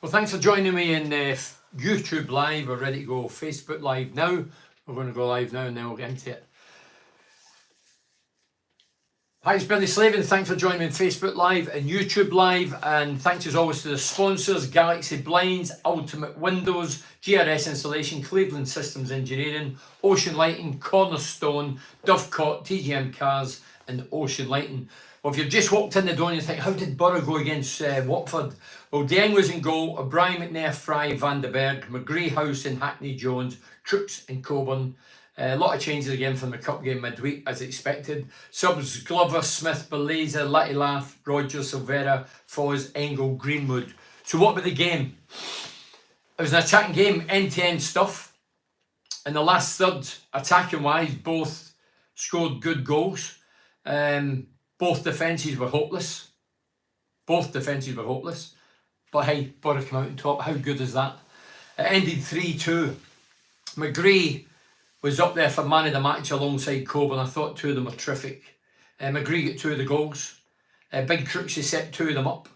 Well, thanks for joining me in YouTube Live. We're ready to go Facebook Live now. We're going to go live now and then we'll get into it. Hi, it's Billy Slavin. Thanks for joining me in Facebook Live and YouTube Live. And thanks as always to the sponsors, Galaxy Blinds, Ultimate Windows, GRS Installation, Cleveland Systems Engineering, Ocean Lighting, Cornerstone, Dovecot, TGM Cars and Ocean Lighting. Well, if you've just walked in the door and you think, how did Borough go against Watford? Well, Dieng was in goal, O'Brien, McNair, Fry, Van den Berg, McGree, Howson, Hackney, Jones, Crooks and Coburn. A lot of changes again from the cup game midweek as expected. Subs Glover, Smith, Beliza, Laugh, Rogers, Silvera, Foz, Engel, Greenwood. So what about the game? It was an attacking game, end-to-end stuff. In the last third, attacking wise, both scored good goals. Both defences were hopeless. But hey, Borough came out on top. How good is that? It ended 3-2. McGree was up there for man of the match alongside Coburn. I thought two of them were terrific. McGree got two of the goals. Big Crooksy set two of them up.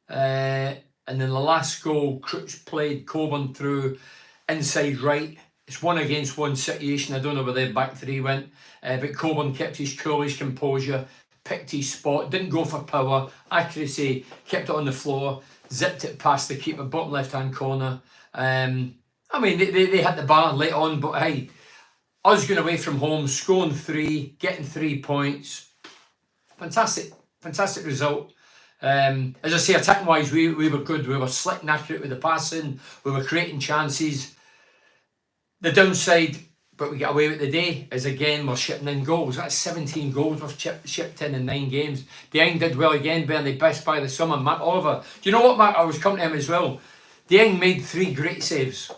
And then the last goal, Crooks played Coburn through inside right. It's one against one situation. I don't know where their back three went. But Coburn kept his cool, his composure, picked his spot, didn't go for power, accuracy, kept it on the floor, zipped it past the keeper, bottom left-hand corner. I mean, they hit the bar late on, but hey, us going away from home, scoring three, getting 3 points. Fantastic result. As I say, attacking-wise, we were good. We were slick and accurate with the passing. We were creating chances. The downside, but we get away with the day, is again, we're shipping in goals. That's 17 goals we've shipped in 9 games. Dieng did well again, being the best by the summer. Matt Oliver. Do you know what, Matt? I was coming to him as well. Dieng made 3 great saves.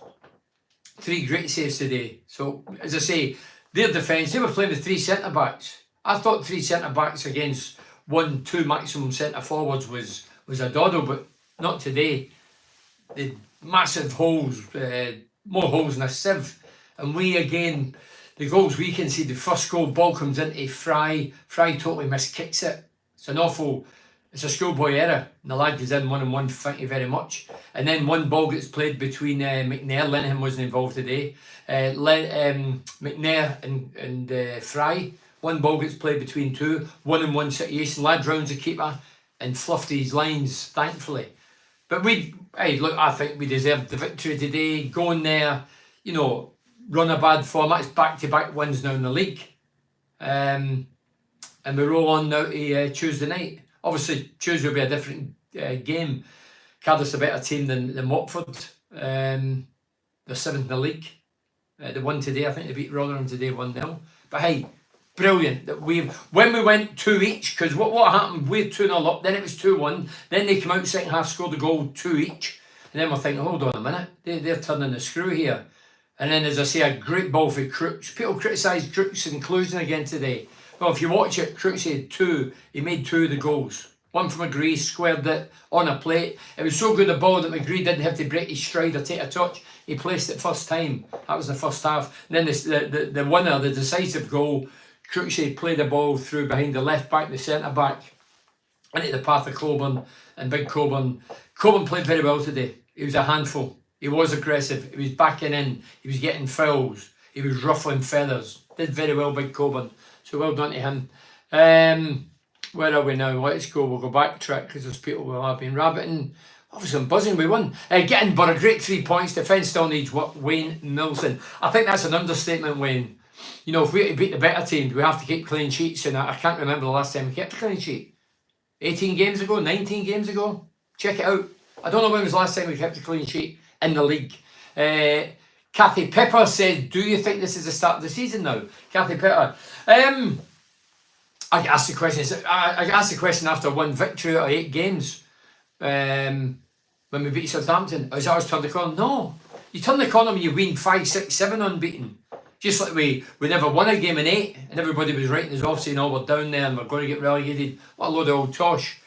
3 great saves today. So, as I say, their defence, they were playing with 3 centre-backs. I thought 3 centre-backs against 1-2 maximum centre-forwards was a doddle, but not today. The massive holes, more holes than a sieve. And we, again, the goals we conceded, the first goal, ball comes into Fry. Fry totally miskicks it. It's a schoolboy error. And the lad goes in 1-on-1, thank you very much. And then one ball gets played between McNair, Linehan wasn't involved today. McNair and Fry. One ball gets played between two, 1-on-1 situation. Lad rounds the keeper and fluffed his lines, thankfully. But I think we deserved the victory today. Going there, run a bad form. That's back-to-back wins now in the league. And we roll on now to Tuesday night. Obviously, Tuesday will be a different game. Cardiff's a better team than Watford. They're 7th in the league. They won today. I think they beat Rotherham today 1-0. But hey, brilliant that when we went 2 each, because what happened, we're 2-0 up, then it was 2-1, then they came out second half, scored a goal 2 each, and then we're thinking, hold on a minute, they're turning the screw here. And then, as I say, a great ball for Crooks. People criticise Crooks' inclusion again today. Well, if you watch it, Crooks he made 2 of the goals. One from McGree, squared it on a plate. It was so good a ball that McGree didn't have to break his stride or take a touch. He placed it first time. That was the first half. And then the winner, the decisive goal, Crooks played the ball through behind the left back, the centre back, into the path of Coburn and Big Coburn. Coburn played very well today. He was a handful. He was aggressive. He was backing in. He was getting fouls. He was ruffling feathers. Did very well, Big Coburn. So well done to him. Where are we now? Let's go. We'll go backtrack because there's people who have been rabbiting. Obviously, I'm buzzing. We won. Getting but a great 3 points. Defence still needs what? Wayne Milson. I think that's an understatement, Wayne. If we beat the better teams, we have to keep clean sheets. And I can't remember the last time we kept a clean sheet. 18 games ago? 19 games ago? Check it out. I don't know when was the last time we kept a clean sheet in the league. Kathy Pepper says, do you think this is the start of the season now? Kathy Pepper. I asked the question after one victory out of 8 games. When we beat Southampton. Has ours turned the corner? No. You turn the corner when you win 5, 6, 7 unbeaten. Just like we never won a game in 8 and everybody was writing us off saying, we're down there and we're going to get relegated. What a load of old tosh.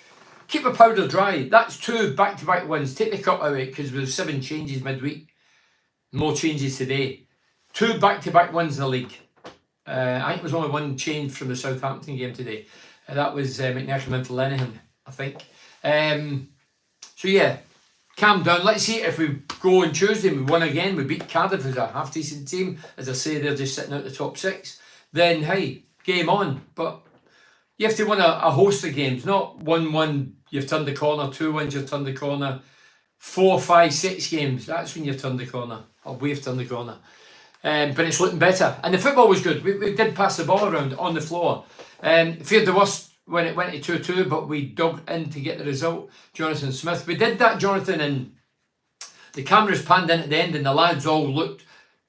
Keep the powder dry. That's 2 back-to-back wins. Take the cup out of it because there's 7 changes midweek. More changes today. 2 back-to-back wins in the league. I think there was only 1 change from the Southampton game today. That was McNair coming in for Linehan, I think. So yeah, calm down. Let's see if we go on Tuesday and we win again. We beat Cardiff, who's a half-decent team. As I say, they're just sitting out the top 6. Then, hey, game on. But you have to win a host of games, not 1-1, you've turned the corner, 2 wins, you've turned the corner. 4, 5, 6 games, that's when you've turned the corner, or we've turned the corner. But it's looking better. And the football was good. We did pass the ball around on the floor. Feared the worst when it went to 2-2, but we dug in to get the result. Jonathan Smith. We did that, Jonathan, and the cameras panned in at the end, and the lads all looked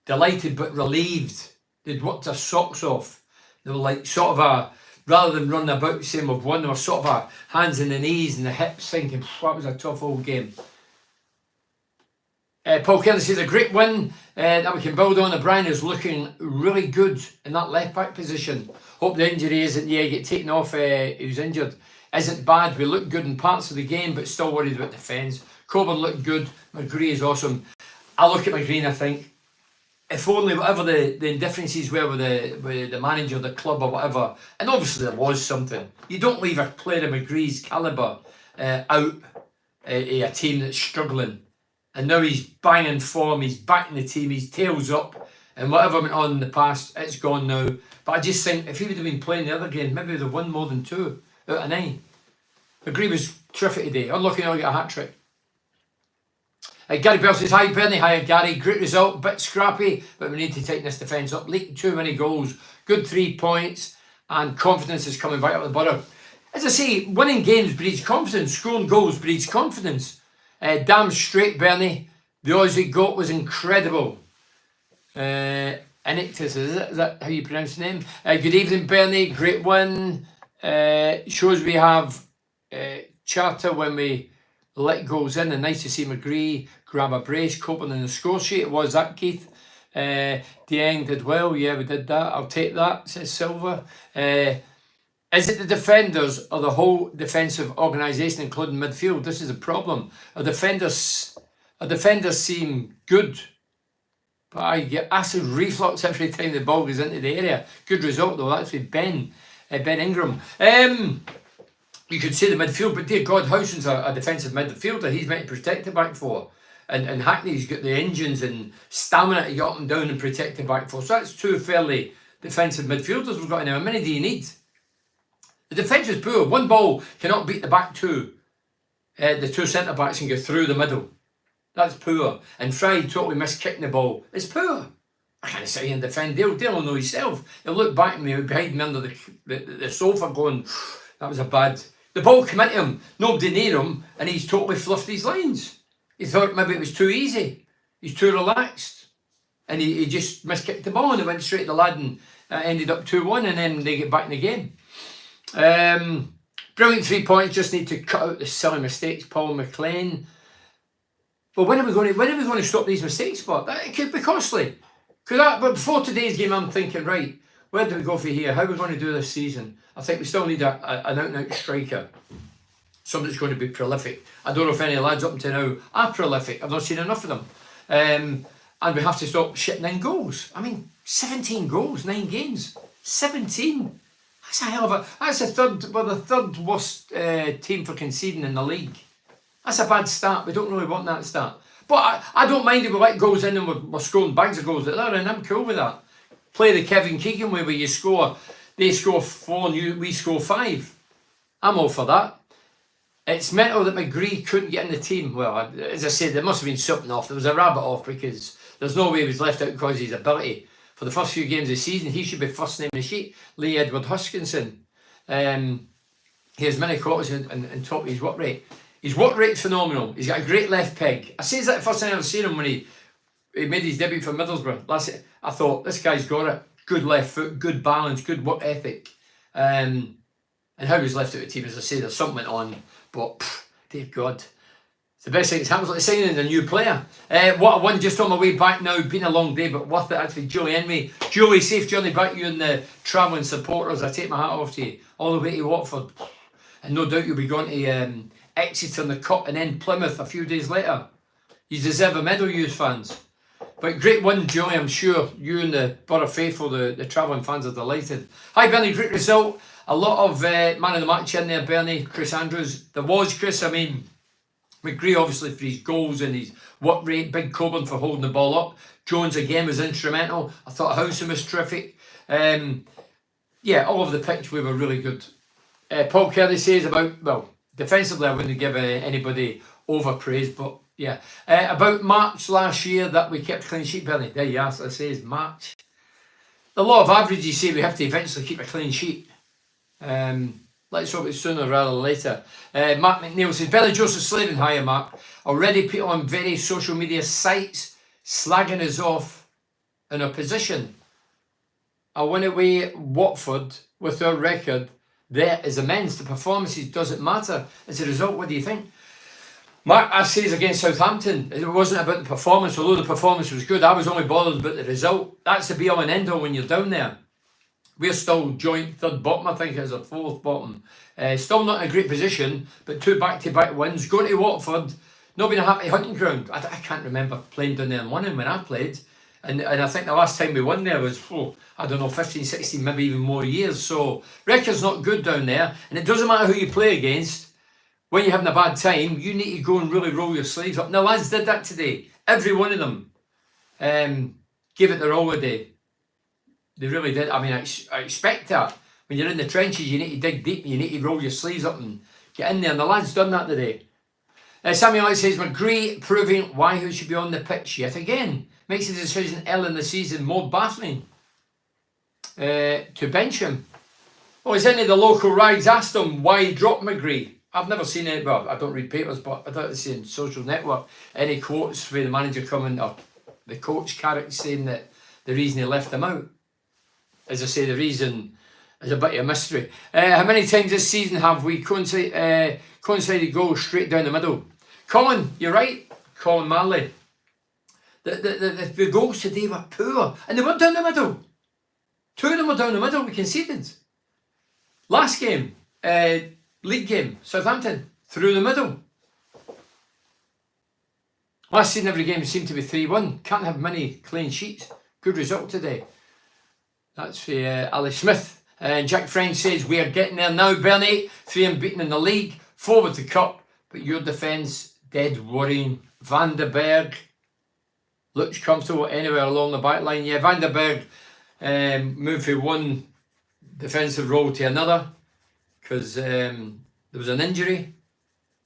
delighted but relieved. They'd worked their socks off. They were like sort of rather than running about saying we've won, they were sort of hands in the knees and the hips thinking, that was a tough old game. Paul Kelly says a great win that we can build on. O'Brien is looking really good in that left back position. Hope the injury isn't, get taken off, who's injured, isn't bad. We look good in parts of the game, but still worried about defence. Coburn looked good. McGree is awesome. I look at McGree and I think, if only whatever the indifferences were with the manager, the club or whatever, and obviously there was something. You don't leave a player of McGree's calibre out a team that's struggling. And now he's banging form, he's back in the team, he's tails up, and whatever went on in the past, it's gone now. But I just think if he would have been playing the other game, maybe they'd have won more than 2 out of 9. McGree was terrific today, unlucky not to get a hat-trick. Gary Bell says, hi Bernie, hi Gary, great result, bit scrappy, but we need to tighten this defence up. Leaking too many goals, good 3 points, and confidence is coming back up the borough. As I say, winning games breeds confidence, scoring goals breeds confidence. Damn straight, Bernie. The Aussie goat was incredible. Inictus, is that how you pronounce the name? Good evening, Bernie. Great win. Shows we have charter when we let goals in, and nice to see McGree grab a brace. Copeland in the score sheet. It was that, Keith. Dieng did well. Yeah, we did that. I'll take that, says Silver. Is it the defenders or the whole defensive organisation, including midfield? This is a problem. Our defenders seem good, but I get acid reflux every time the ball goes into the area. Good result though. That's with Ben Ingram. You could say the midfield, but dear God, Howson's a defensive midfielder. He's meant to protect the back four, and Hackney's got the engines and stamina to get up and down and protect the back four. So that's 2 fairly defensive midfielders we've got now. How many do you need? The defence is poor. One ball cannot beat the back 2. The 2 centre backs can go through the middle. That's poor. And Fry totally missed kicking the ball. It's poor. I can't sit here and defend Dale. Dale will know himself. He'll look back at me behind me under the sofa going, that was a bad. The ball came into him, nobody near him, and he's totally fluffed his lines. He thought maybe it was too easy. He's too relaxed. And he just miskicked the ball and it went straight to the lad and ended up 2-1, and then they get back in the game. Brilliant 3 points, just need to cut out the silly mistakes, Paul McLean. But when are we going to stop these mistakes, Bob? It could be costly. But before today's game, I'm thinking, right, where do we go for here? How are we going to do this season? I think we still need an out-and-out striker. Somebody's going to be prolific. I don't know if any lads up until now are prolific. I've not seen enough of them. And we have to stop shitting in goals. I mean, 17 goals, 9 games. 17. That's a hell of a... That's the third worst team for conceding in the league. That's a bad start. We don't really want that start. But I don't mind if we let goals in and we're scoring bags of goals at there, and I'm cool with that. Play the Kevin Keegan way where you score, they score 4 and we score 5. I'm all for that. It's mental that McGree couldn't get in the team. Well, as I said, there must have been something off. There was a rabbit off because there's no way he was left out because of his ability. For the first few games of the season, he should be first name in the sheet. Lee Edward Huskinson. He has many quarters and top of his work rate. His work rate's phenomenal. He's got a great left peg. I say that the first time I've seen him when he made his debut for Middlesbrough. I thought, this guy's got it. Good left foot, good balance, good work ethic. And how he's left out of the team, as I say, there's something on. But, dear God, it's the best thing that's happened. It's like signing a new player. What a win just on my way back now. Been a long day, but worth it actually. Julie Henry. Julie, safe journey back, you and the travelling supporters. I take my hat off to you. All the way to Watford. And no doubt you'll be going to Exeter in the Cup and then Plymouth a few days later. You deserve a medal, you fans. But great win, Julie. I'm sure you and the Borough faithful, the travelling fans are delighted. Hi, Bernie. Great result. A lot of man of the match in there, Bernie. Chris Andrews. There was, Chris. I mean, McGree obviously for his goals and his work rate. Big Coburn for holding the ball up. Jones again was instrumental. I thought Howson was terrific. Yeah, all over the pitch we were really good. Paul Kelly says about, well, defensively I wouldn't give anybody over praise, but yeah. About March last year that we kept a clean sheet, Bernie. There you are, so it says March. The law of averages say we have to eventually keep a clean sheet. Let's hope it's sooner rather than later. Mark McNeil says, Billy Joseph Slavin, hiya Mark, already put on various social media sites slagging us off in our position. I went away Watford with our record. There is immense. The performances doesn't matter. As a result, what do you think? Mark, I says against Southampton, it wasn't about the performance, although the performance was good. I was only bothered about the result. That's the be all and end all when you're down there. We're still joint third bottom, I think, as a fourth bottom. Still not in a great position, but 2 back-to-back wins. Going to Watford, not been a happy hunting ground. I can't remember playing down there and winning when I played. And I think the last time we won there was, I don't know, 15, 16, maybe even more years. So record's not good down there. And it doesn't matter who you play against. When you're having a bad time, you need to go and really roll your sleeves up. And the lads did that today. Every one of them gave it their all today. They really did. I mean, I expect that. When you're in the trenches, you need to dig deep. You need to roll your sleeves up and get in there. And the lads done that today. Samuel Alex says, McGree proving why he should be on the pitch yet again. Makes the decision early in the season more baffling to bench him. Oh, has any of the local rides asked him why he dropped McGree? I've never seen any, well, I don't read papers, but I don't see in social network any quotes for the manager coming, or the coach character saying that the reason he left him out. As I say, the reason is a bit of a mystery. How many times this season have we coincided goals straight down the middle? Colin, you're right. Colin Marley. The goals today were poor. And they weren't down the middle. 2 of them were down the middle. We conceded. Last game, league game, Southampton, through the middle. Last season, every game seemed to be 3-1. Can't have many clean sheets. Good result today. That's for Ali Smith. Jack French says, we are getting there now, Bernie. 3 unbeaten in the league. 4 with the cup. But your defence, dead worrying. Van der Berg looks comfortable anywhere along the back line. Yeah, Van der Berg moved from one defensive role to another because there was an injury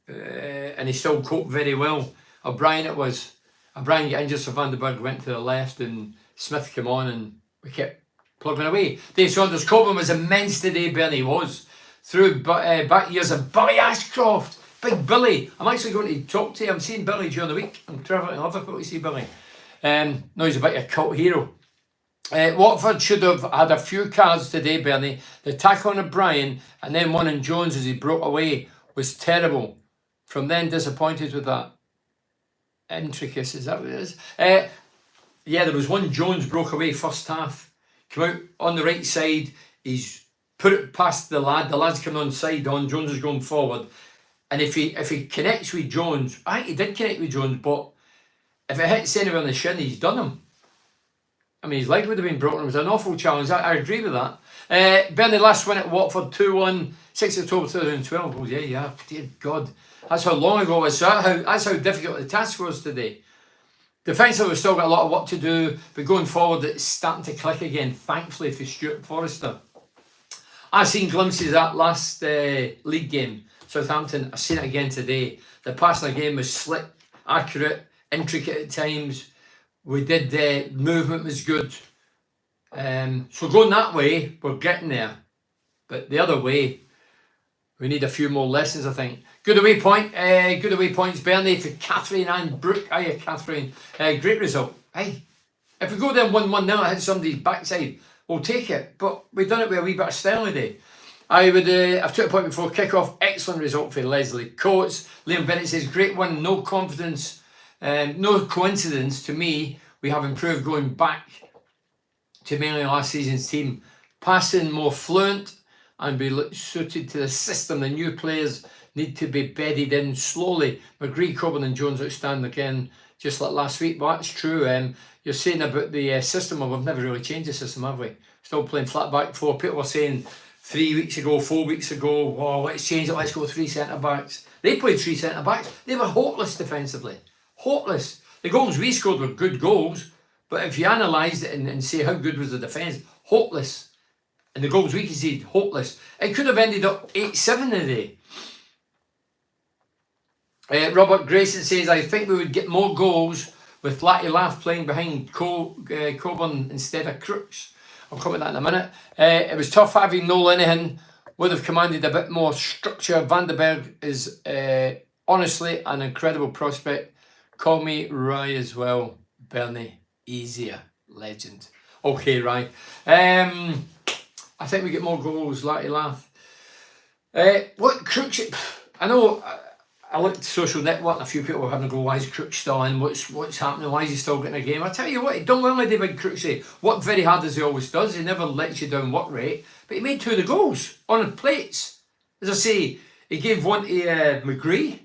and he still coped very well. O'Brien it was. O'Brien got injured, so Van der Berg went to the left and Smith came on and we kept plugging away. Dave Saunders, Coburn was immense today, Bernie was. Through back years of Billy Ashcroft, Big Billy. I'm actually going to talk to him. I'm seeing Billy during the week. I'm travelling to Liverpool to see Billy. No, he's a bit of a cult hero. Watford should have had a few cards today, Bernie. The tackle on O'Brien and then one on Jones as he broke away was terrible. From then, disappointed with that. Intricacies, is that what it is? Yeah, there was one Jones broke away first half. Come out on the right side. He's put it past the lad. The lad's coming on side on. Jones is going forward. And if he connects with Jones, I think he did connect with Jones, but if it hits anywhere on the shin, he's done him. I mean, his leg would have been broken. It was an awful challenge. I agree with that. Bernie, last win at Watford, 2-1, 6th October 2012. Oh, yeah. Dear God. That's how long ago it was. So that's how difficult the task was today. Defensively, we've still got a lot of work to do, but going forward, it's starting to click again, thankfully, for Stuart Forrester. I've seen glimpses of that last league game, Southampton. I've seen it again today. The passing of the game was slick, accurate, intricate at times. We did, movement was good. So going that way, we're getting there. But the other way, we need a few more lessons, I think. Good away point. Good away points, Bernie, for Catherine and Brooke. Hiya, Catherine. Great result. Hey, if we go there 1-1 now, hit somebody's backside, we'll take it. But we've done it with a wee bit of style today. I've took a point before kick-off. Excellent result for Leslie Coates. Liam Bennett says, great one, no confidence. No coincidence to me, we have improved going back to mainly last season's team. Passing more fluent and be suited to the system. The new players need to be bedded in slowly. McGree, Coburn and Jones outstanding again, just like last week. But that's true. You're saying about the system, well, we've never really changed the system, have we? Still playing flat back 4. People were saying 3 weeks ago, 4 weeks ago, oh, let's change it, let's go 3 centre-backs. They played 3 centre-backs. They were hopeless defensively. Hopeless. The goals we scored were good goals, but if you analyse it and say how good was the defence, hopeless. And the goals we conceded, hopeless. It could have ended up 8-7 today. Robert Grayson says, I think we would get more goals with Latty Laugh playing behind Coburn instead of Crooks. I'll come to that in a minute. It was tough having no Linehan. Would have commanded a bit more structure. Vandenberg is honestly an incredible prospect. Call me Rye as well. Bernie, easier. Legend. Okay, Rye. I think we get more goals, Latty Laugh. What Crooks... I know... I looked at social network and a few people were having a go, why is Crooks still in? What's happening? Why is he still getting a game? I tell you what, he done well today, big Crooksy. Worked very hard as he always does. He never lets you down work rate. But he made 2 of the goals on plates. As I say, he gave one to McGree.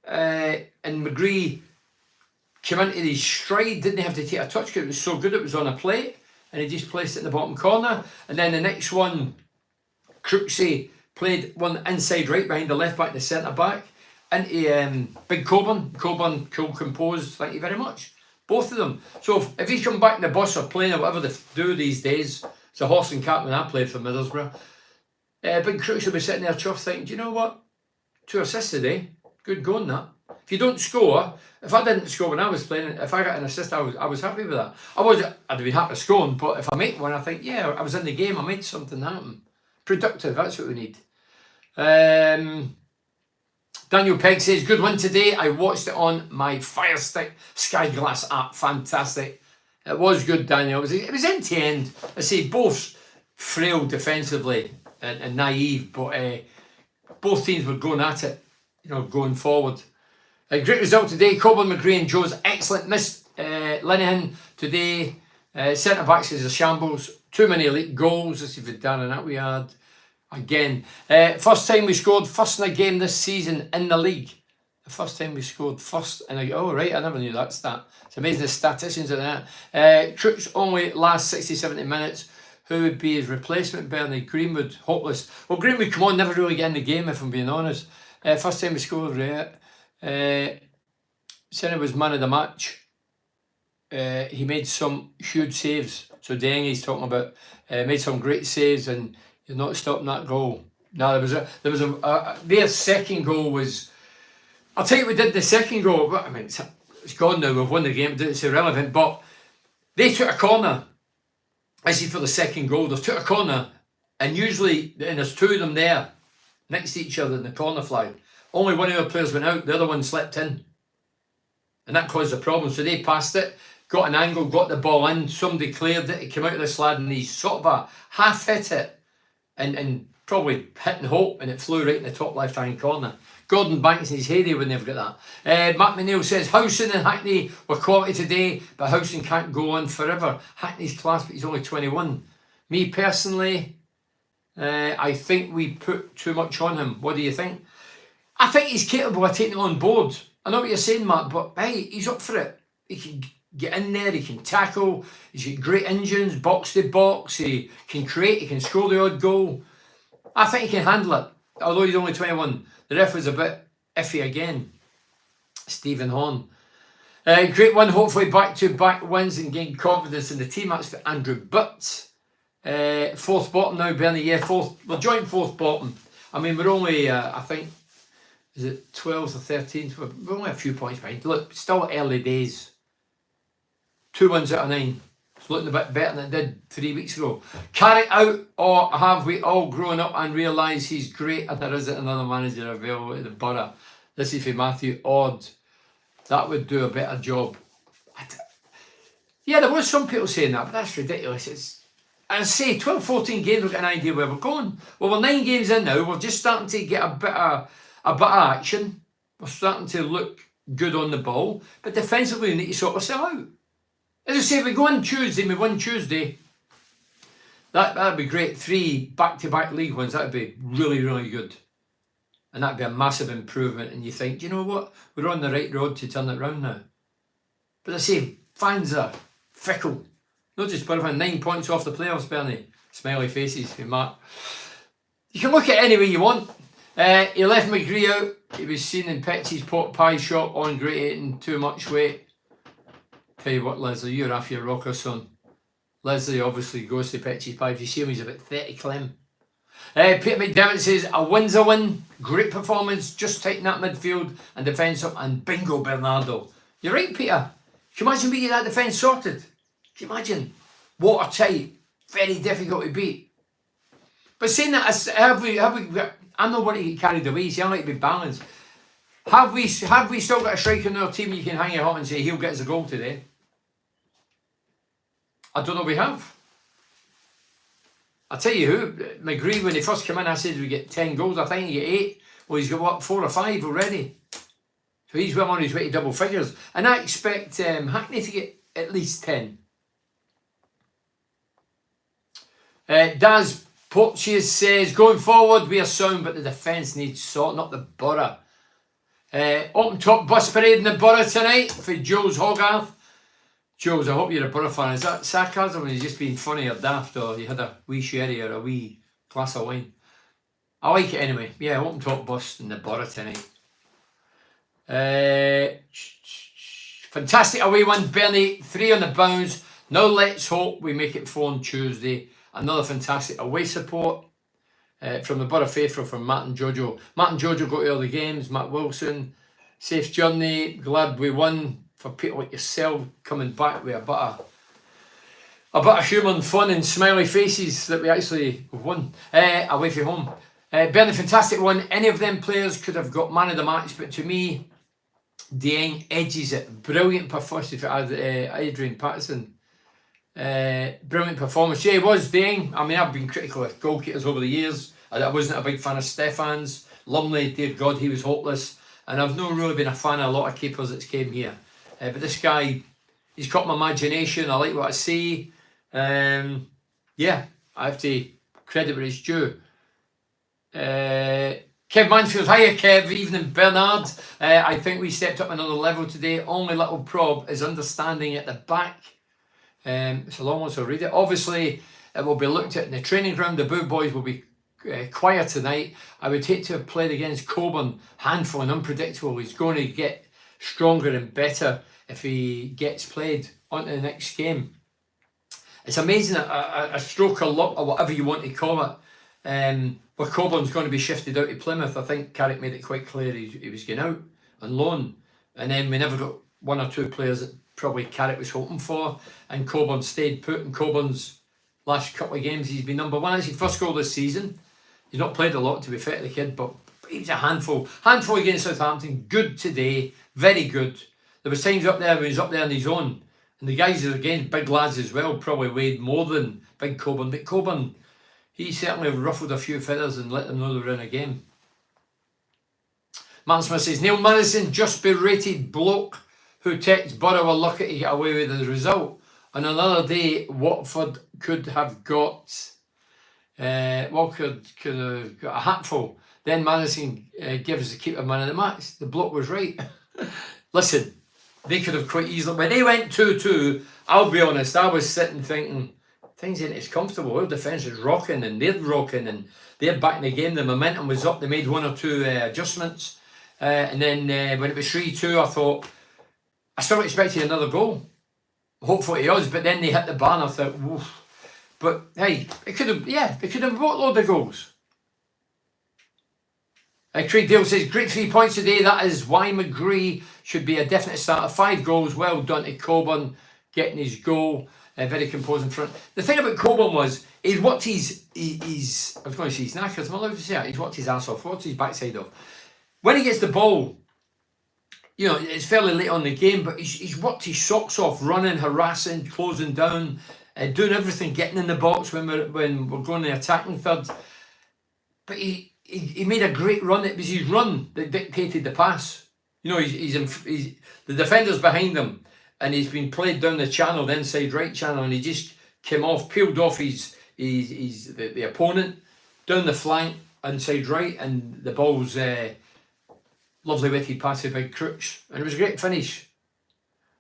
And McGree came into his stride, didn't have to take a touch because it was so good it was on a plate. And he just placed it in the bottom corner. And then the next one, Crooksy played one inside right behind the left back, the centre back. Into Big Coburn, cool, composed, thank you very much. Both of them. So if he's come back in the bus or playing or whatever they do these days, it's a horse and cart when I played for Middlesbrough. Big Crooks will be sitting there chuffed thinking, do you know what? 2 assists today. Good going that. If you don't score, if I didn't score when I was playing, if I got an assist, I was happy with that. I'd be happy scoring, but if I make one, I think, yeah, I was in the game, I made something happen. Productive, that's what we need. Daniel Pegg says, good win today. I watched it on my Fire Stick Sky Glass app. Fantastic. It was good, Daniel. It was end to end. I say both frail defensively and naive, but both teams were going at it, going forward. A great result today. Coburn, McGree and Joe's excellent. Missed Linehan today. Centre-backs is a shambles. Too many elite goals. Let's see if it's down in that we had. Again, first time we scored first in a game this season in the league. The first time we scored first in a... Oh, right, I never knew that stat. It's amazing the statisticians are that. Crooks only last 60, 70 minutes. Who would be his replacement? Bernie Greenwood, hopeless. Well, Greenwood, come on, never really get in the game if I'm being honest. First time we scored, right? Senna was man of the match. He made some huge saves. So Dengi's talking about made some great saves and you're not stopping that goal. No, their second goal was. I'll tell you what we did the second goal. I mean, it's gone now. We've won the game. It's irrelevant. But they took a corner. I see for the second goal, they've took a corner, and usually, and there's 2 of them there next to each other in the corner flag. Only one of our players went out. The other one slept in, and that caused a problem. So they passed it, got an angle, got the ball in. Somebody cleared it. It came out of the lad, and he sort of half hit it. And probably hit and hope, and it flew right in the top left-hand corner. Gordon Banks in his heyday when they've got that. Matt McNeil says, Howson and Hackney were quality today, but Howson can't go on forever. Hackney's class, but he's only 21. Me personally, I think we put too much on him. What do you think? I think he's capable of taking it on board. I know what you're saying, Matt, but hey, he's up for it. He can get in there, he can tackle, he's got great engines, box to box, he can create, he can score the odd goal. I think he can handle it, although he's only 21. The ref was a bit iffy again. Stephen Horn. Great one, hopefully back-to-back wins and gain confidence in the team. That's for Andrew Butts. 4th bottom now, Bernie. Yeah, 4th. We're joint 4th bottom. I mean, we're only, I think, is it 12th or 13th? We're only a few points behind. Look, still early days. 2 wins out of 9. It's looking a bit better than it did 3 weeks ago. Carry out, or have we all grown up and realised he's great and there isn't another manager available at the Borough? This is for Matthew Odd. That would do a better job. Yeah, there was some people saying that, but that's ridiculous. I say 12, 14 games, we've got an idea where we're going. Well, we're 9 games in now. We're just starting to get a bit of action. We're starting to look good on the ball, but defensively we need to sort ourselves out. As I say, if we go on Tuesday and we win Tuesday, that'd be great. 3 back-to-back league wins, that'd be really, really good. And that'd be a massive improvement. And you think, do you know what? We're on the right road to turn it round now. But as I say, fans are fickle. Not just Borough, 9 points off the playoffs, Bernie. Smiley faces from Mark. You can look at it any way you want. He left McGree out. He was seen in Petty's pot pie shop on Great Ayton, too much weight. Tell you what, Leslie, you're off your rocker, son. Leslie obviously goes to Petty's pie. If you see him, he's about 30 clim. Peter McDermott says, a win's a win. Great performance. Just tighten that midfield and defence up. And bingo, Bernardo. You're right, Peter. Can you imagine beating that defence sorted? Can you imagine? Watertight. Very difficult to beat. But saying that, I'm not wanting to get carried away. See, I like to be balanced. Have we still got a striker in our team you can hang your hat and say he'll get us a goal today? I don't know we have. I'll tell you who, McGree, when he first came in, I said we get 10 goals. I think he get 8. Well, he's got, what, 4 or 5 already. So he's well on his way to double figures. And I expect Hackney to get at least 10. Daz Porteous says, going forward, we are sound, but the defence needs sorting up the Borough. Open top bus parade in the Borough tonight for Joe's Hogarth. Joe's, I hope you're a Borough fan. Is that sarcasm or are you just being funny or daft or you had a wee sherry or a wee glass of wine? I like it anyway. Yeah, open top bus in the Borough tonight. Fantastic away one, Bernie. 3 on the bounce. Now let's hope we make it 4 on Tuesday. Another fantastic away support from the Borough faithful from Matt and Jojo. Matt and Jojo go to all the games. Matt Wilson, safe journey. Glad we won. For people like yourself coming back with a bit of humour and fun and smiley faces that we actually won away from home. Bernie, fantastic one. Any of them players could have got man of the match, but to me, Dieng edges it. Brilliant performance for Adrian Patterson. Brilliant performance. Yeah, he was Dieng. I mean, I've been critical of goalkeepers over the years. I wasn't a big fan of Stefan's. Lumley, dear God, he was hopeless. And I've not really been a fan of a lot of keepers that's came here. But this guy, he's caught my imagination. I like what I see. Yeah, I have to credit where it's due. Kev Mansfield, hiya Kev, evening Bernard. I think we stepped up another level today. Only little prob is understanding at the back. It's a long one, so read it. Obviously, it will be looked at in the training ground. The Boo Boys will be quiet tonight. I would hate to have played against Coburn. Handful and unpredictable. He's going to get stronger and better if he gets played on to the next game. It's amazing a stroke of luck or whatever you want to call it. Where Coburn's going to be shifted out to Plymouth. I think Carrick made it quite clear he was going out on loan. And then we never got 1 or 2 players that probably Carrick was hoping for. And Coburn stayed put. And Coburn's last couple of games, he's been number 1. It's his first goal this season. He's not played a lot, to be fair to the kid, but he was a handful. Handful against Southampton. Good today. Very good. There was times up there when he was up there on his own. And the guys are against big lads as well, probably weighed more than big Coburn. But Coburn, he certainly ruffled a few feathers and let them know they were in a game. Martin Smith says, Neil Madison, just berated bloke who texts Borough were lucky to get away with the result. On another day, Watford could have got Watford could have got a hatful. Then Madison gives the keeper man of the match. The bloke was right. Listen, they could have quite easily, when they went 2-2, I'll be honest, I was sitting thinking, things ain't as comfortable. Our defence is rocking and they're rocking and they're back in the game. The momentum was up. They made 1 or 2 adjustments. And then when it was 3-2, I thought, I still expected another goal. Hopefully it was, but then they hit the bar and I thought, woof. But hey, it could have, yeah, they could have brought a load of goals. Craig Dale says, great 3 points today. That is why McGree should be a definite starter. 5 goals, well done to Coburn, getting his goal. Very composed in front. The thing about Coburn was, he's worked I was going to say his knackers, am I allowed to say that? He's worked his ass off, worked his backside off. When he gets the ball, you know, it's fairly late on the game, but he's worked his socks off, running, harassing, closing down, doing everything, getting in the box when we're going the attacking third. But he made a great run. It was his run that dictated the pass. You know, he's the defender's behind him, and he's been played down the channel, the inside right channel, and he just came off, peeled off the opponent, down the flank, inside right, and the ball's lovely witty pass to Big Crooks, and it was a great finish.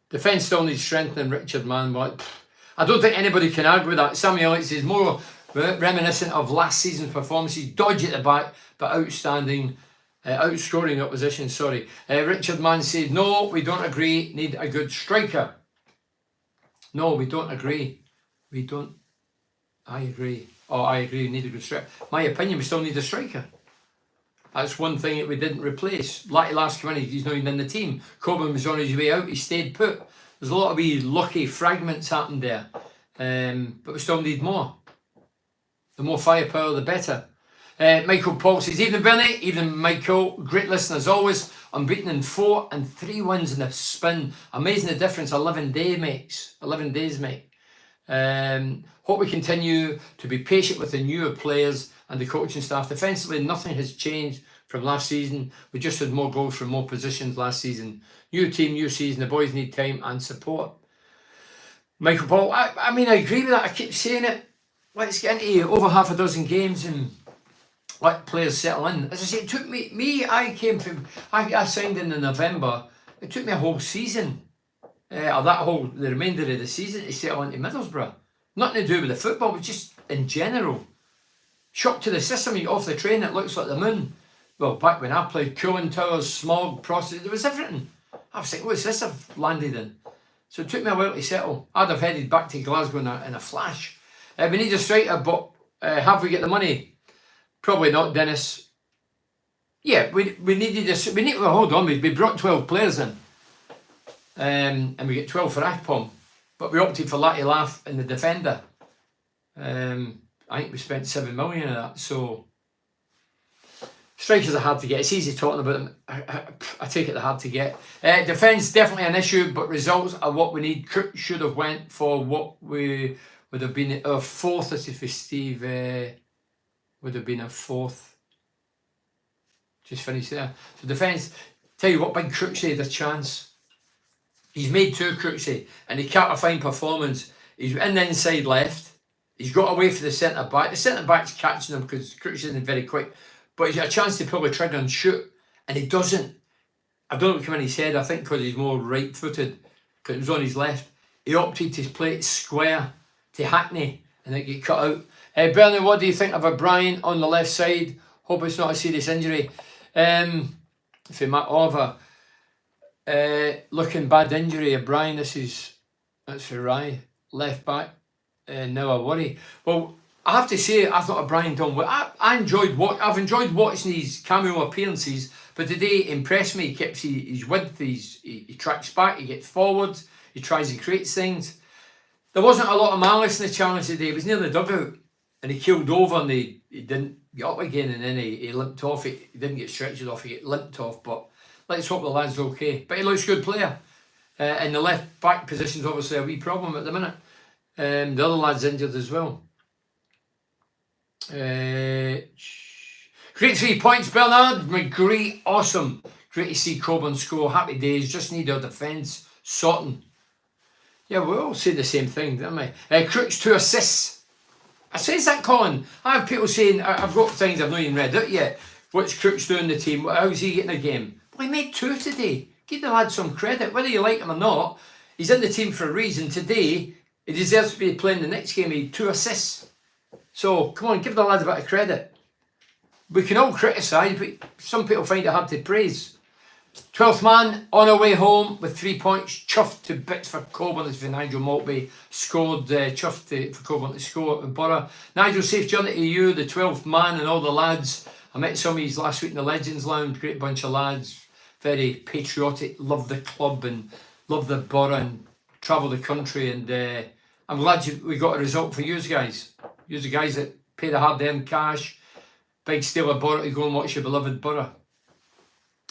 Defence still needs strengthening. Richard, man, but I don't think anybody can argue with that. Sammy Alex is more Reminiscent of last season's performances, dodgy at the back, but outstanding, outscoring the opposition, sorry. Richard Mann said, no, we don't agree, need a good striker. No, we don't agree. We don't. I agree. Oh, I agree, we need a good striker. My opinion, we still need a striker. That's one thing that we didn't replace. Like last committee, he's not even in the team. Coburn was on his way out, he stayed put. There's a lot of wee lucky fragments happened there. But we still need more. The more firepower, the better. Michael Paul says, evening Bernie, evening Michael, great listener as always. Unbeaten in 4 and 3 wins in a spin. Amazing the difference 11 days, mate. Hope we continue to be patient with the newer players and the coaching staff. Defensively, nothing has changed from last season. We just had more goals from more positions last season. New team, new season. The boys need time and support. Michael Paul, I mean, I agree with that. I keep saying it. Let's get into over half a dozen games and let players settle in. As I say, it took I signed in November. It took me a whole season, the remainder of the season to settle into Middlesbrough. Nothing to do with the football, but just in general. Shock to the system, you get off the train, it looks like the moon. Well, back when I played, cooling towers, smog, process, there was everything. I was thinking, what's this I've landed in? So it took me a while to settle. I'd have headed back to Glasgow in a flash. We need a striker, but have we got the money? Probably not, Dennis. Yeah, we needed this. Well, hold on, we brought 12 players in. And we get 12 for Akpom. But we opted for Latty Laugh and the defender. I think we spent 7 million of that. So strikers are hard to get. It's easy talking about them. I take it they're hard to get. Defence definitely an issue, but results are what we need. Crook should have went for what we would have been our fourth. As if Steve would have been a fourth. Just finished there. So defence. Tell you what, Big Crooksy had a chance. He's made 2 Crooksy, and he can't a fine performance. He's in the inside left. He's got away for the centre back. The centre back's catching him because Crooksy isn't very quick. But he's got a chance to pull the trigger and shoot, and he doesn't. I don't know what came in his head. I think because he's more right-footed, because it was on his left. He opted to play it square to Hackney, and it get cut out. Bernie, what do you think of O'Brien on the left side? Hope it's not a serious injury. For Matt Oliver, looking bad injury. O'Brien, that's for Rye, left back. Now I worry. Well, I have to say, I thought O'Brien done well. I've enjoyed watching his cameo appearances, but today he impressed me. He keeps his width, he tracks back, he gets forwards, he tries and creates things. There wasn't a lot of malice in the challenge today. It was near the dugout, and he keeled over, and he didn't get up again, and then he limped off. He didn't get stretched off, he limped off, but let's hope the lad's okay. But he looks a good player. And the left back position's obviously a wee problem at the minute. The other lad's injured as well. Great 3 points, Bernard McGree, awesome. Great to see Coburn score. Happy days. Just need our defence sorting. Yeah, we all say the same thing, don't we? Crooks 2 assists. I says that, Colin. I have people saying, I've got things I've not even read out yet. What's Crooks doing in the team? How's he getting a game? Well, he made 2 today. Give the lad some credit. Whether you like him or not, he's in the team for a reason. Today, he deserves to be playing the next game. He had 2 assists. So, come on, give the lad a bit of credit. We can all criticise, but some people find it hard to praise. 12th man on our way home with 3 points. Chuffed to bits for Coburn as Nigel Maltby scored. Chuffed for Coburn to score at Borough. Nigel, safe journey to you, the 12th man and all the lads. I met some of these last week in the Legends Lounge. Great bunch of lads. Very patriotic. Love the club and love the Borough and travel the country. And I'm glad we got a result for you guys. You the guys that pay the hard-earned cash. Big steal of Borough to go and watch your beloved Borough.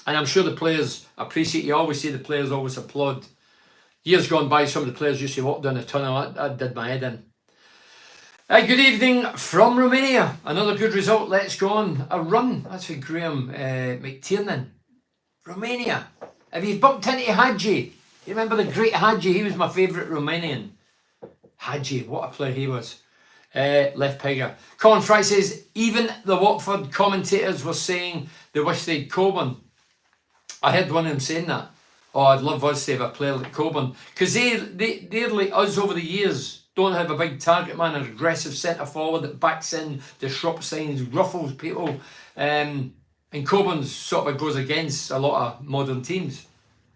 And I'm sure the players appreciate. You always say the players always applaud. Years gone by, some of the players used to walk down the tunnel. That did my head in. Good evening from Romania. Another good result. Let's go on. A run. That's for Graham McTiernan. Romania. Have you bumped into Hadji? You remember the great Hadji? He was my favourite Romanian. Hadji, what a player he was. Left pegger. Colin Fry says, even the Watford commentators were saying they wish they'd Coburn. I heard one of them saying that. Oh, I'd love us to have a player like Coburn. Because they're like us over the years. Don't have a big target man, an aggressive centre forward that backs in, disrupts things, ruffles people. And Coburn's sort of goes against a lot of modern teams.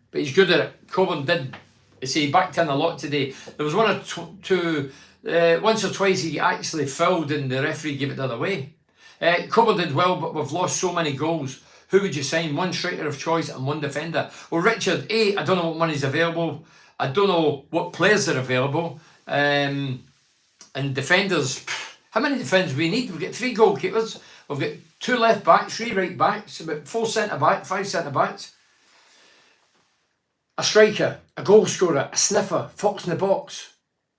But he's good at it. Coburn did, he backed in a lot today. There was one or two, once or twice he actually fouled and the referee gave it the other way. Coburn did well, but we've lost so many goals. Who would you sign? One striker of choice and one defender. Well, Richard, I don't know what money's available. I don't know what players are available. And defenders, how many defenders we need? We've got 3 goalkeepers. We've got 2 left backs, 3 right backs, about 4 centre backs, 5 centre backs. A striker, a goal scorer, a sniffer, fox in the box.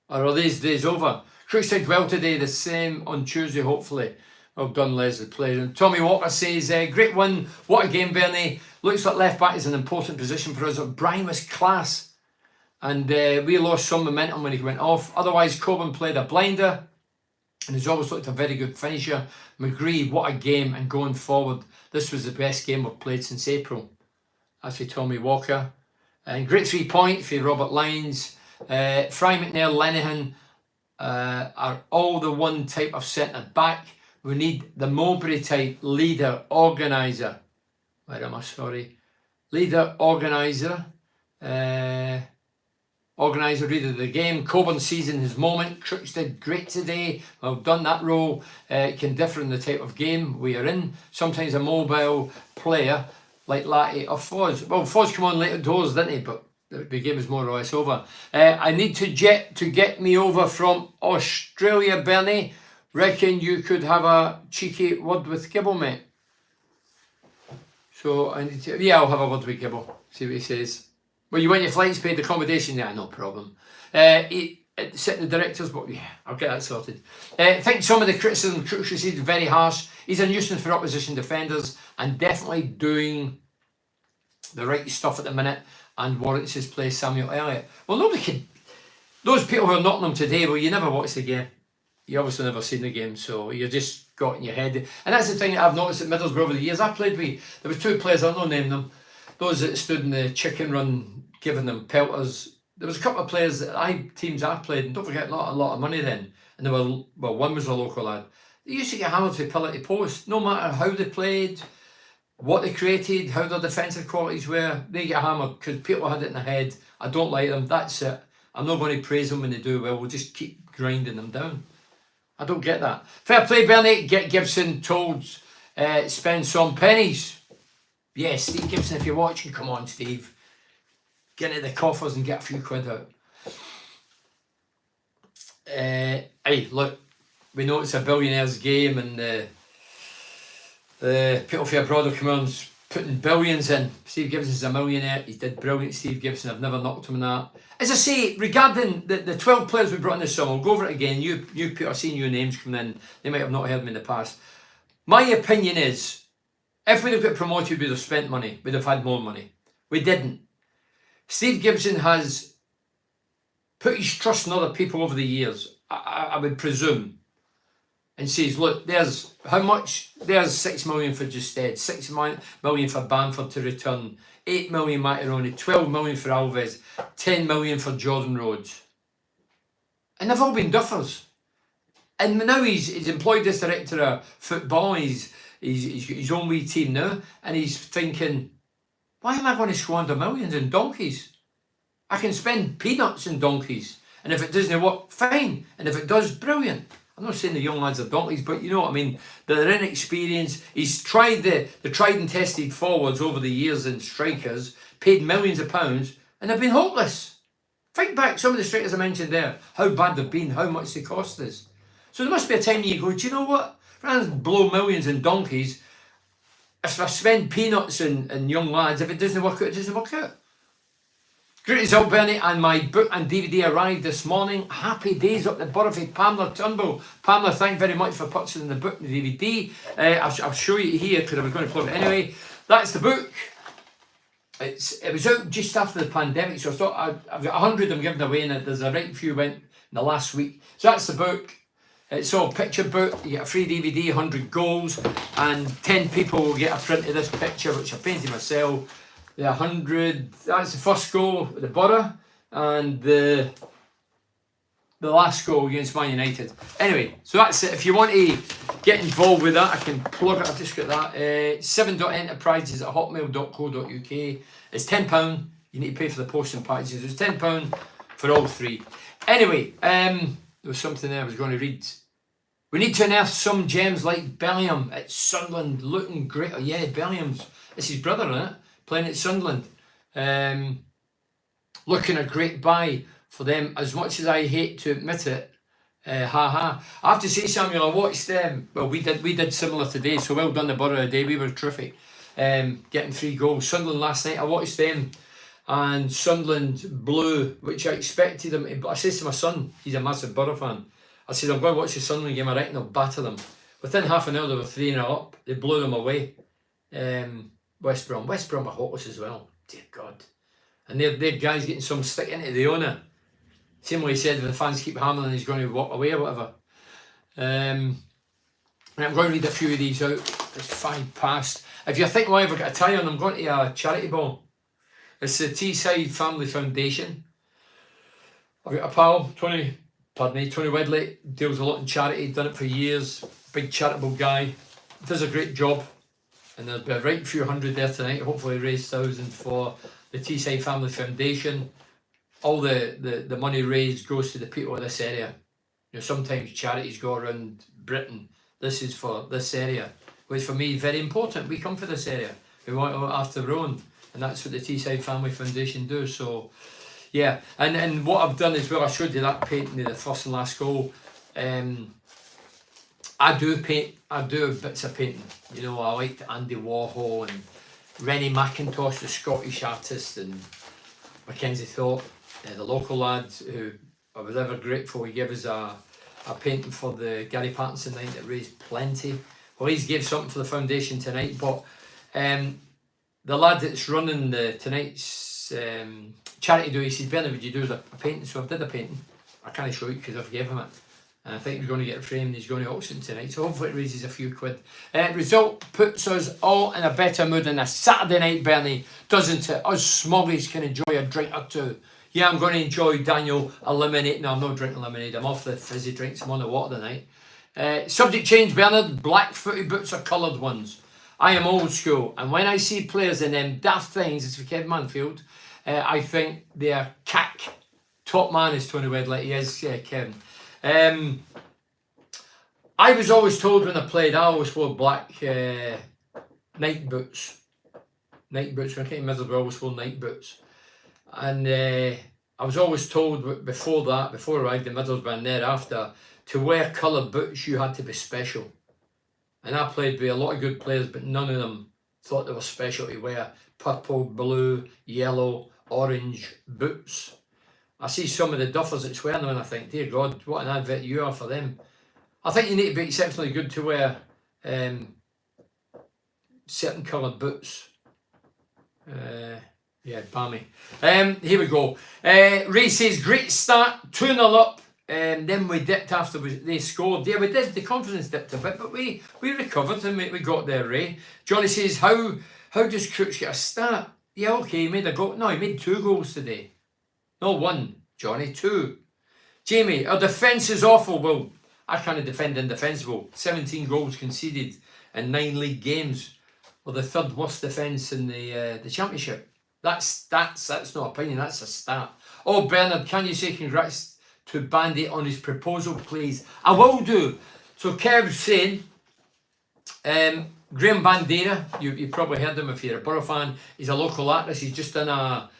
Or are these days over? Crooks did well today, the same on Tuesday, hopefully. Well done, Leslie. Player. And Tommy Walker says, great win. What a game, Bernie. Looks like left back is an important position for us. Brian was class. And we lost some momentum when he went off. Otherwise, Coburn played a blinder. And he's always looked a very good finisher. McGree, what a game. And going forward, this was the best game we've played since April. That's for Tommy Walker. And great 3-point for Robert Lyons. Fry, McNair, Lenihan are all the one type of centre back. We need the Mowbray type leader, organiser. Where am I? Sorry. Leader, organiser. Organiser, reader of the game. Coburn seizing his moment. Crooks did great today. Well done. That role can differ in the type of game we are in. Sometimes a mobile player like Latty or Foz. Well, Foz come on later doors, didn't he? But the game is more or less over. I need to get me over from Australia, Bernie. Reckon you could have a cheeky word with Gibble, mate. So I need to, I'll have a word with Gibble. See what he says. Well, you want your flights paid, accommodation? Yeah, no problem. Sit the directors, but yeah, I'll get that sorted. I think some of the criticism Crooks received is very harsh. He's a nuisance for opposition defenders and definitely doing the right stuff at the minute and warrants his place, Samuel Elliott. Well, nobody could. Those people who are knocking him today, well, you never watched the game. You obviously never seen the game, so you just got in your head. And that's the thing that I've noticed at Middlesbrough over the years. I played with, there was 2 players, I'll not name them, those that stood in the chicken run giving them pelters. There was a couple of players that teams I played, and don't forget, not a lot of money then. And they were, well, one was a local lad. They used to get hammered for pillar to post, no matter how they played, what they created, how their defensive qualities were. They get hammered because people had it in their head. I don't like them, that's it. I'm not going to praise them when they do well, we'll just keep grinding them down. I don't get that. Fair play, Bernie. Get Gibson told spend some pennies. Yes, Steve Gibson, if you're watching, come on, Steve. Get into the coffers and get a few quid out. Hey, look, we know it's a billionaire's game and people from abroad have come on putting billions in. Steve Gibson's a millionaire. He did brilliant, Steve Gibson. I've never knocked him on that. As I say, regarding the 12 players we brought in this summer, I'll go over it again. You people are seeing new names coming in. They might have not heard me in the past. My opinion is, if we'd have got promoted, we'd have spent money. We'd have had more money. We didn't. Steve Gibson has put his trust in other people over the years, I would presume, and says, look, there's how much? There's 6 million for Justed, 6 million for Bamford to return, 8 million Macaroni, 12 million for Alves, 10 million for Jordan Rhodes. And they've all been duffers. And now he's employed as director of football, he's got his own wee team now, and he's thinking, why am I going to squander millions in donkeys? I can spend peanuts in donkeys. And if it doesn't work, fine. And if it does, brilliant. I'm not saying the young lads are donkeys, but you know what I mean. They're inexperienced. He's tried the tried and tested forwards over the years and strikers, paid millions of pounds, and they've been hopeless. Think back some of the strikers I mentioned there, how bad they've been, how much they cost us. So there must be a time you go, do you know what? Rather than blow millions in donkeys, if I spend peanuts in young lads, if it doesn't work out, it doesn't work out. Great result, Bernie, and my book and DVD arrived this morning. Happy days up the Borough, Pamela Turnbull. Pamela, thank you very much for purchasing the book and the DVD. I'll show you here because I was going to plug it anyway. That's the book. It was out just after the pandemic, so I thought I've got 100 I'm giving away, and there's a right few went in the last week. So that's the book. It's all picture book. You get a free DVD, 100 goals, and 10 people will get a print of this picture, which I painted myself. The 100, that's the first goal at the Borough, and the the last goal against Man United. Anyway, so that's it. If you want to get involved with that, I can plug it. I've just got that. 7.enterprises@hotmail.co.uk. It's £10. You need to pay for the posting packages. It's £10 for all three. Anyway, there was something there I was going to read. We need to unearth some gems like Bellingham at Sunderland, looking great. Oh, yeah, Bellingham's. It's his brother, isn't it? Playing at Sunderland. Looking a great buy for them, as much as I hate to admit it. I have to say, Samuel, I watched them. Well, we did similar today, so well done the Borough today. We were terrific, getting 3 goals. Sunderland last night, I watched them, and Sunderland blew, which I expected them. But I said to my son, he's a massive Borough fan. I said, I'm going to watch the Sunderland game. I reckon they'll batter them. Within half an hour, they were 3-0 up. They blew them away. West Brom are hopeless as well. Dear God. And their guys getting some stick into the owner. Same way he said, if the fans keep hammering, he's going to walk away or whatever. And I'm going to read a few of these out. It's 5 past. If you're thinking, why have I got a tie on, I'm going to a charity ball. It's the Teesside Family Foundation. I've got a pal, Tony Wedley, deals a lot in charity, done it for years. Big charitable guy. Does a great job. And there'll be a right few hundred there tonight. Hopefully raise thousands for the Teesside Family Foundation. All the money raised goes to the people of this area. You know, sometimes charities go around Britain. This is for this area, which for me is very important. We come for this area. We want to look after our own, and that's what the Teesside Family Foundation do. So, yeah. And what I've done as well, I showed you that painting of the first and last goal. I do paint. I do bits of painting. You know, I liked Andy Warhol and Rennie McIntosh, the Scottish artist, and Mackenzie Thorpe, the local lad who I was ever grateful he gave us a painting for the Gary Pattinson night that raised plenty. Well, he's gave something for the foundation tonight, but the lad that's running tonight's charity do, he says, Bernard, would you do a painting? So I did a painting. I can't show you because I forgave him it. And I think he's going to get it framed. He's going to auction tonight. So hopefully it raises a few quid. Result puts us all in a better mood on a Saturday night, Bernie, doesn't it? Us smoggies can enjoy a drink or two. Yeah, I'm going to enjoy Daniel a lemonade. No, I'm not drinking lemonade. I'm off the fizzy drinks. I'm on the water tonight. Subject change, Bernard. Black-footed boots or coloured ones. I am old school. And when I see players in them daft things, it's for Kevin Manfield, I think they are cack. Top man is Tony Wedley. He is, Kevin. I was always told when I played, I always wore black night boots. Night boots. When I came to Middlesbrough, I always wore night boots. And I was always told before I arrived in Middlesbrough and thereafter, to wear coloured boots, you had to be special. And I played with a lot of good players, but none of them thought they were special to wear purple, blue, yellow, orange boots. I see some of the duffers that's wearing them and I think, dear God, what an advert you are for them. I think you need to be exceptionally good to wear certain coloured boots. Yeah, balmy. Here we go. Ray says, great start, 2-0 up. Then we dipped after they scored. Yeah, we did. The confidence dipped a bit, but we recovered and we got there, Ray. Johnny says, how does Crooks get a start? Yeah, okay, he made a goal. No, he made 2 goals today. Not 1, Johnny, 2. Jamie, our defence is awful. Well, I can't defend indefensible. 17 goals conceded in 9 league games. Well, the 3rd worst defence in the championship. That's not opinion, that's a stat. Oh, Bernard, can you say congrats to Bandy on his proposal, please? I will do. So Kev's saying, Graham Bandera, you probably heard him if you're a Borough fan. He's a local artist. He's just done a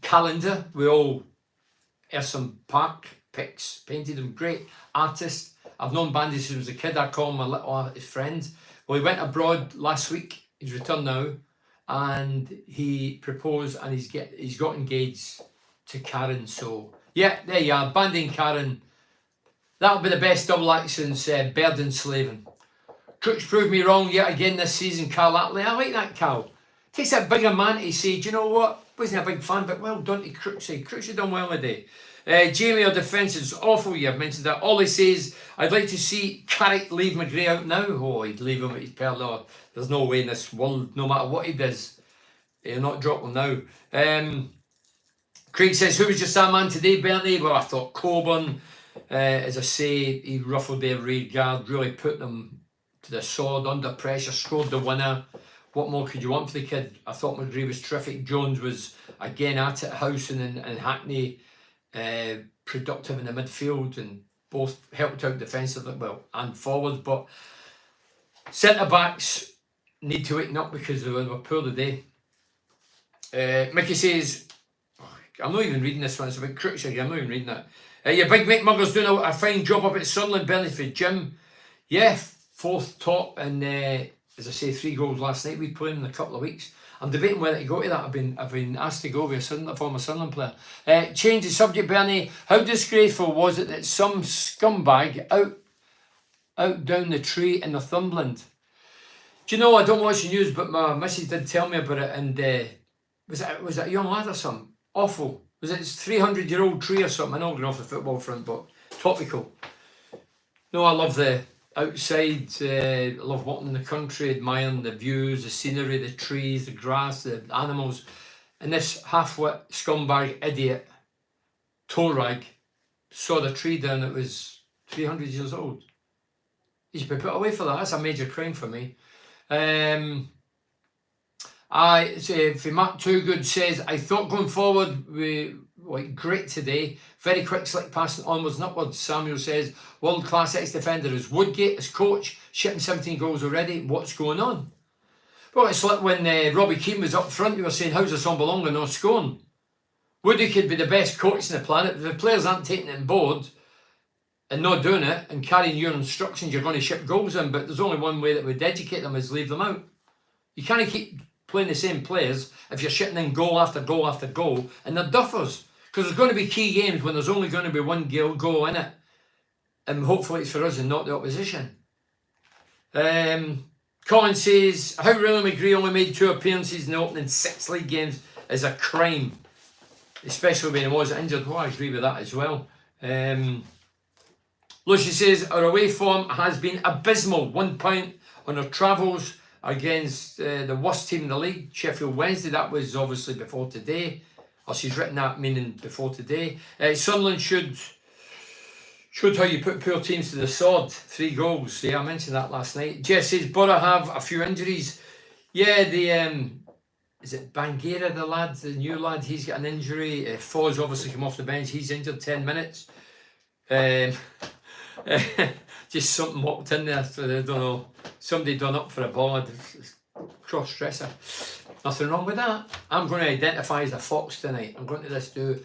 calendar with all Erson Park pics, painted him. Great artist. I've known Bandy since he was a kid. I call him a little artist friend. Well, he went abroad last week. He's returned now. And he proposed and he's got engaged to Karen. So, yeah, there you are. Bandy and Karen. That'll be the best double act since Bird and Slavin. Crooks proved me wrong yet again this season, Carl Atley. I like that, Carl. Takes that bigger man to say, do you know what? Wasn't a big fan, but well done to Crooksy. Crooksy done well today. Jamie, our defence is awful. You've mentioned that. Ollie says, I'd like to see Carrick leave McGray out now. Oh, he'd leave him at his peril. There's no way in this world, no matter what he does, he'll not drop him now. Craig says, who was your star man today, Bernie? Well, I thought Coburn, as I say, he ruffled their rear guard, really put them to the sword under pressure, scored the winner. What more could you want for the kid? I thought McGree was terrific. Jones was again at it, Howson and Hackney productive in the midfield, and both helped out defensively, well, and forwards. But centre backs need to waken up because they were poor today. Mickey says, I'm not even reading this one, it's a bit critical again, I'm not even reading that. Your big mate Mugger's doing a fine job up at Sunderland, Bernie, for Jim. Yeah, 4th top, and as I say, 3 goals last night. We played him in a couple of weeks. I'm debating whether to go to that. I've been asked to go with a former Sunderland player. Change the subject, Bernie. How disgraceful was it that some scumbag out down the tree in Northumberland? Do you know, I don't watch the news, but my missus did tell me about it, and was it a young lad or something? Awful. Was it a 300-year-old tree or something? I know I'm going off the football front, but topical. No, I love the outside. I love walking in the country, admiring the views, the scenery, the trees, the grass, the animals. And this half-wit scumbag idiot, toe rag, saw the tree down that was 300 years old. He should be put away for that. That's a major crime for me. I say, if Mark Toogood says, I thought going forward we great today. Very quick, slick passing onwards and upwards. Samuel says, world-class ex-defender is Woodgate as coach, shipping 17 goals already. What's going on? Well, it's like when Robbie Keane was up front, we were saying, how's this on belonging, not scoring? Woody could be the best coach on the planet. If the players aren't taking it on board and not doing it and carrying your instructions, you're going to ship goals in. But there's only one way that would educate them, is leave them out. You can't keep playing the same players if you're shitting in goal after goal after goal, and they're duffers. Because there's going to be key games when there's only going to be one goal in it, and hopefully it's for us and not the opposition. Colin says, how really McGree only made 2 appearances in the opening 6 league games is a crime, especially when he was injured. Well, I agree with that as well. Lucy says, our away form has been abysmal. 1 point on our travels against the worst team in the league, Sheffield Wednesday. That was obviously before today. Or she's written that meaning before today. Sunderland showed how you put poor teams to the sword. 3 goals. Yeah, I mentioned that last night. Jess says, Borough have a few injuries. Yeah, the is it Banguera, the lad, the new lad? He's got an injury. Foz obviously come off the bench. He's injured 10 minutes. Just something walked in there. So I don't know. Somebody done up for a ball. Cross-dresser. Nothing wrong with that. I'm going to identify as a fox tonight. I'm going to this do.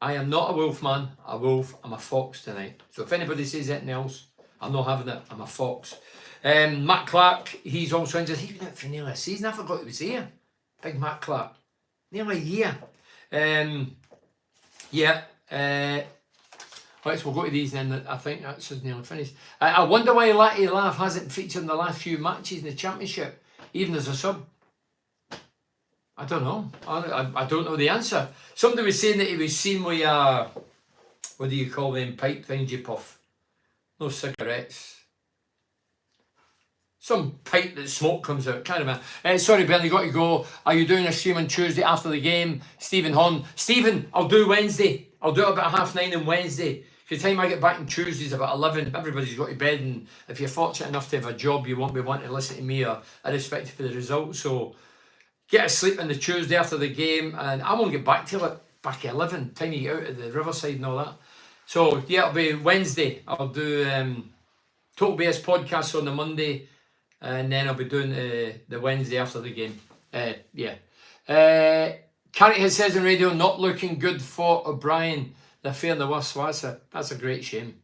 I am not a wolf man, a wolf. I'm a fox tonight. So if anybody says anything else, I'm not having it. I'm a fox. Matt Clark, he's also injured. He's been out for nearly a season. I forgot he was here. Big Matt Clark. Nearly a year. Yeah. Right, so we'll go to these then. I think that's nearly finished. I wonder why Latty Laugh hasn't featured in the last few matches in the Championship, even as a sub. I don't know. I don't know the answer. Somebody was saying that he was seen with what do you call them pipe things you puff? No cigarettes. Some pipe that smoke comes out. Can't remember. Sorry, Ben, you got to go. Are you doing a stream on Tuesday after the game? Stephen Horn. Stephen, I'll do Wednesday. I'll do it about 9:30 on Wednesday. By the time I get back on Tuesdays about 11, everybody's got to bed, and if you're fortunate enough to have a job, you won't be wanting to listen to me or irrespective of the results. So get a sleep on the Tuesday after the game, and I won't get back till back at 11, time you get out of the riverside and all that. So yeah, it'll be Wednesday. I'll do Total BS podcast on the Monday, and then I'll be doing the Wednesday after the game. Yeah. Carrot says on radio, not looking good for O'Brien. The fair and the worse. So that's a great shame.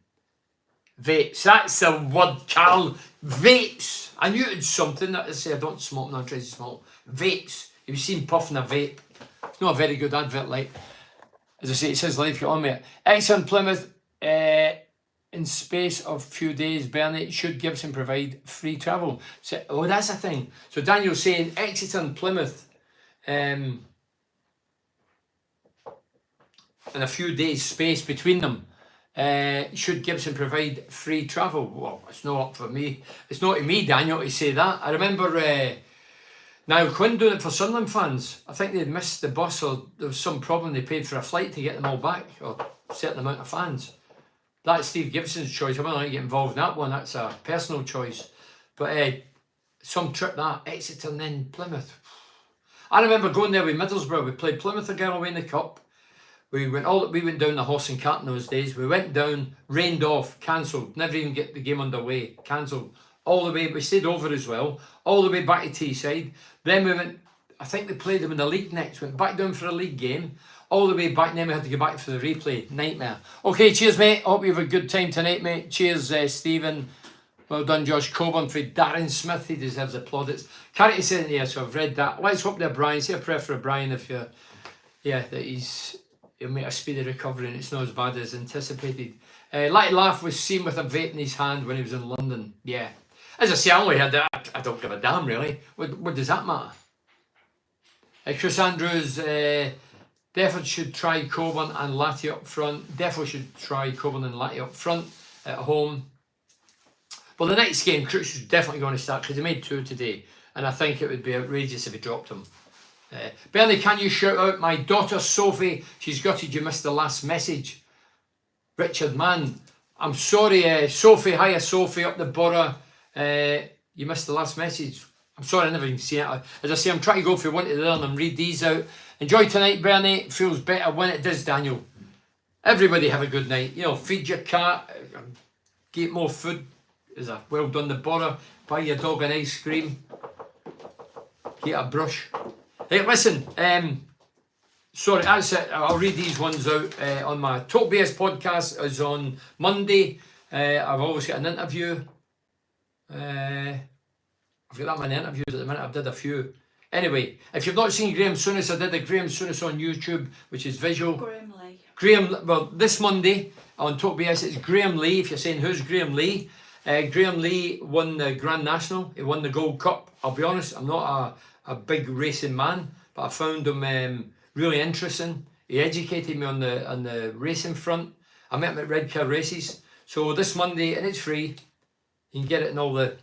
Vapes. That's the word, Carl. Vapes. I knew it was something. That is, I don't smoke, I'm not trying to smoke. Vapes. Have you seen puffing a vape? It's not a very good advert, like. As I say, it says live, get on with it. Excellent Plymouth. In space of few days, Bernie, should Gibson provide free travel? So, oh, that's a thing. So Daniel's saying Exeter and Plymouth in a few days space between them, should Gibson provide free travel? Well, it's not up for me. It's not to me, Daniel, to say that. I remember Now, Quinn doing it for Sunderland fans. I think they'd missed the bus, or there was some problem. They paid for a flight to get them all back, or a certain amount of fans. That's Steve Gibson's choice. I wouldn't like to get involved in that one. That's a personal choice. But some trip that, Exeter and then Plymouth. I remember going there with Middlesbrough. We played Plymouth again away in the Cup. We went down the horse and cart in those days. We went down, rained off, cancelled. Never even get the game underway. Cancelled. All the way, we stayed over as well, all the way back to Teesside. Then we went, I think we played them in the league next, went back down for a league game, all the way back, and then we had to go back for the replay. Nightmare. Okay, cheers, mate. Hope you have a good time tonight, mate. Cheers, Stephen. Well done, Josh Coburn. For Darren Smith, he deserves the plaudits. Carrie said in here, so I've read that. Let's hope that Brian, say a prayer for Brian if you're, that he'll make a speedy recovery and it's not as bad as anticipated. Light laugh was seen with a vape in his hand when he was in London. Yeah. As I say, I only had that. I don't give a damn, really. What does that matter? Chris Andrews, Deford should try Coburn and Latty up front. Deford should try Coburn and Latty up front at home. Well, the next game, Crooks is definitely going to start because he made 2 today. And I think it would be outrageous if he dropped him. Bernie, can you shout out my daughter Sophie? She's gutted you missed the last message. Richard, man, I'm sorry, Sophie. Hiya, Sophie, up the borough. You missed the last message. I'm sorry, I never even seen it. As I say, I'm trying to go for one to the other and read these out. Enjoy tonight, Bernie. Feels better when it does, Daniel. Everybody have a good night. Feed your cat, get more food. Is a well done the borough. Buy your dog an ice cream. Get a brush. Hey, listen. Sorry, that's it. I'll read these ones out on my Talk BS podcast. Is on Monday. I've always got an interview. I've got that many interviews at the minute. I've did a few. Anyway, if you've not seen Graham Souness, I did a Graham Souness on YouTube, which is visual. Well, this Monday on Talk BS, it's Graham Lee. If you're saying who's Graham Lee, Graham Lee won the Grand National. He won the Gold Cup. I'll be honest, I'm not a big racing man, but I found him really interesting. He educated me on the racing front. I met him at Red Car Races. So this Monday, and it's free. You can get it in all the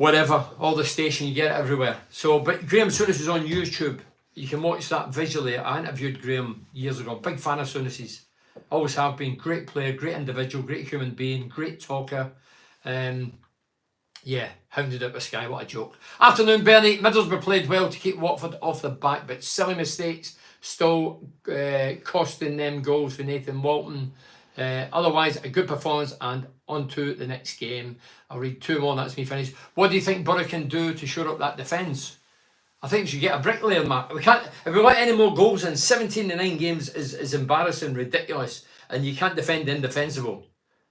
all the stations, you get it everywhere. So, but Graham Souness is on YouTube. You can watch that visually. I interviewed Graham years ago. Big fan of Souness's. Always have been. Great player, great individual, great human being, great talker. Hounded out the sky. What a joke. Afternoon, Bernie. Middlesbrough played well to keep Watford off the back, but silly mistakes still costing them goals for Nathan Walton. Otherwise, a good performance and on to the next game. I'll read 2 more and that's me finished. What do you think Borough can do to shore up that defence? I think we should get a bricklayer, Matt. We can't, if we let any more goals in, 17 to 9 games is embarrassing, ridiculous, and you can't defend the indefensible.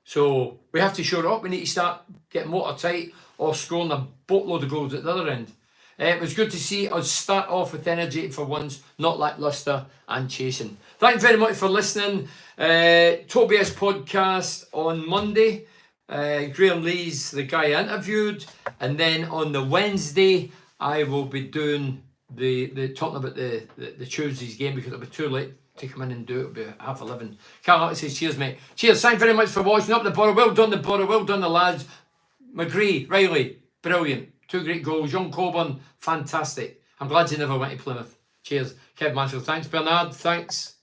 So we have to shore up. We need to start getting watertight or scoring a boatload of goals at the other end. It was good to see us start off with energy for once, not lacklustre and chasing. Thank you very much for listening. Tobias podcast on Monday. Graham Lee's the guy I interviewed, and then on the Wednesday I will be doing the talking about the Tuesday's game because it'll be too late to come in and do it. It'll be 11:30. Carl says cheers, mate. Cheers. Thank you very much for watching. Up the Borough. Well done the Borough. Well done the lads. McGree, Riley, brilliant. 2 great goals. Young Coburn, fantastic. I'm glad you never went to Plymouth. Cheers. Kev Mansfield. Thanks, Bernard. Thanks.